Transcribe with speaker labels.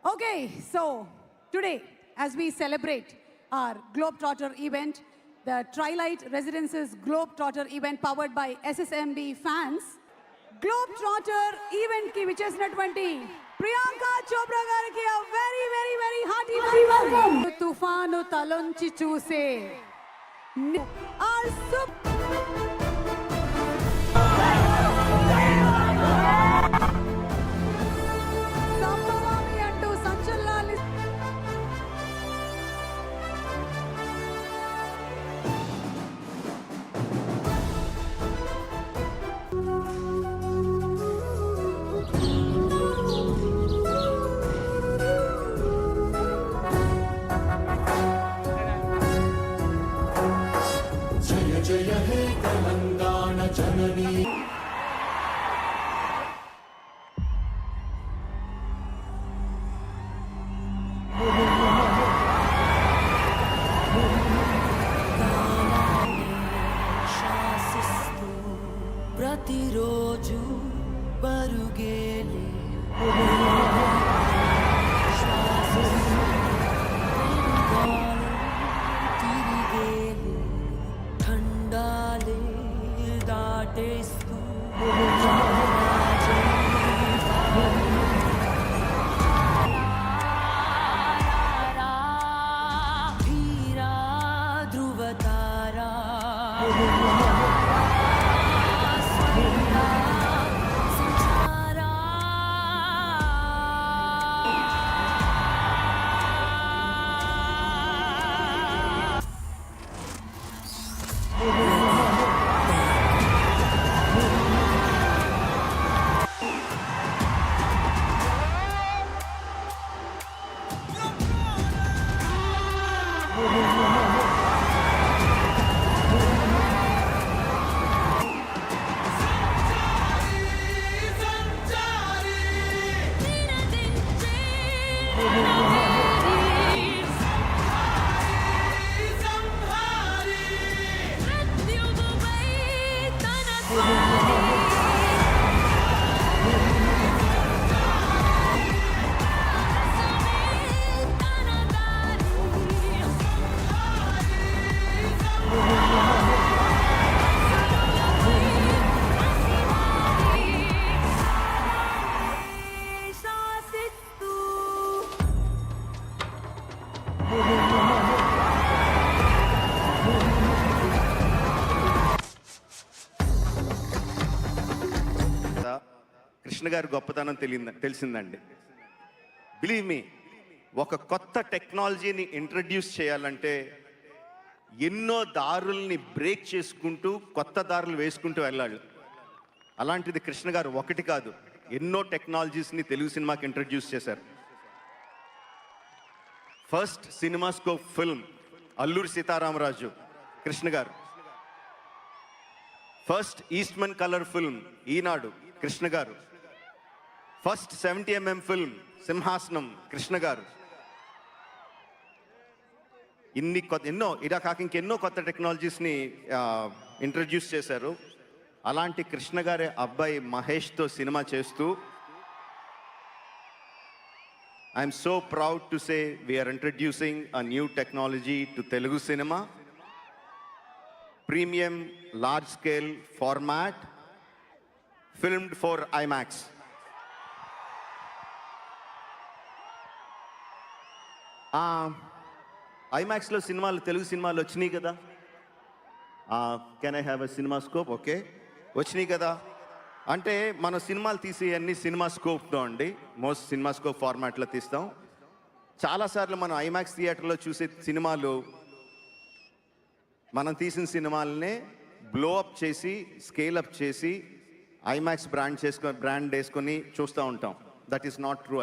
Speaker 1: Okay, so today, as we celebrate our Globetrotter event, the Trilight Residences Globetrotter event powered by SSMB fans, Globetrotter event ki vichesinaటువంటి Priyanka Chopra గారికి a very very very hearty welcome. తుఫాను తలొంచి చూసే our సంభవామి అంటూ సంచలనాలు
Speaker 2: जय हे तेलंगाण जननी
Speaker 3: శాసిస్తూ ప్రతిరోజు పరుగేలే తిరిగేలే ఖండాలే దాటేస్తూ ధీరా ధ్రువతారా
Speaker 4: కృష్ణ గారి గొప్పతనం తెలిసిందండి. బిలీవ్ మీ, ఒక కొత్త టెక్నాలజీని ఇంట్రడ్యూస్ చేయాలంటే ఎన్నో దారుల్ని బ్రేక్ చేసుకుంటూ కొత్త దారులు వేసుకుంటూ వెళ్ళాలి. అలాంటిది కృష్ణ గారు ఒకటి కాదు, ఎన్నో టెక్నాలజీస్ని తెలుగు సినిమాకి ఇంట్రడ్యూస్ చేశారు. First CinemaScope film Alluri Sitaramaraju Krishna గారు. ఫస్ట్ ఈస్ట్మన్ కలర్ ఫిల్మ్ ఈనాడు కృష్ణ గారు. ఫస్ట్ 70mm ఫిల్మ్ సింహాసనం కృష్ణ గారు. ఎన్నో ఇలా కాక ఇంకెన్నో కొత్త టెక్నాలజీస్ని ఇంట్రడ్యూస్ చేశారు. అలాంటి కృష్ణ గారి అబ్బాయి మహేష్తో సినిమా చేస్తూ I'm so proud to say we're introducing a new technology to Telugu cinema. Premium large scale format filmed for IMAX. ఐమాక్స్లో సినిమాలు తెలుగు సినిమాలు వచ్చినాయి కదా. Can I have a cinema scope? Okay, వచ్చినాయి కదా. అంటే మన సినిమాలు తీసి అన్ని సినిమా స్కోప్తో అండి, మోస్ట్ సినిమా స్కోప్ ఫార్మాట్లో తీస్తాం. చాలాసార్లు మనం ఐమాక్స్ థియేటర్లో చూసే సినిమాలు మనం తీసిన సినిమాలనే బ్లో అప్ చేసి స్కేల్ అప్ చేసి ఐమాక్స్ బ్రాండ్ వేసుకొని చూస్తూ ఉంటాం. That is not true.